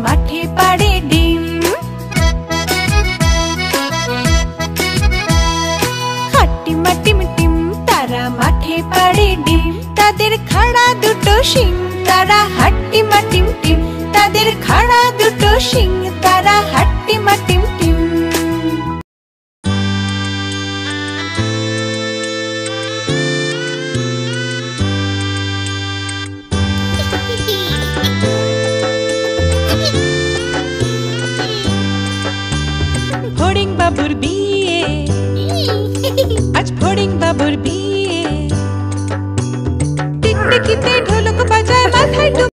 মাঠে পাড়ে ডিম। হাট্টিমা টিম টিম তারা মাঠে পাড়ে ডিম। তাদের খাড়া দুটো শিং, তারা হাট্টিমা টিম টিম। তাদের খাড়া দুটো শিং, তারা হাট্টিমা টিম টিম। ফড়িং বাবুর বিয়ে, আজ ফড়িং বাবুর বিয়ে। টিকটিকিতে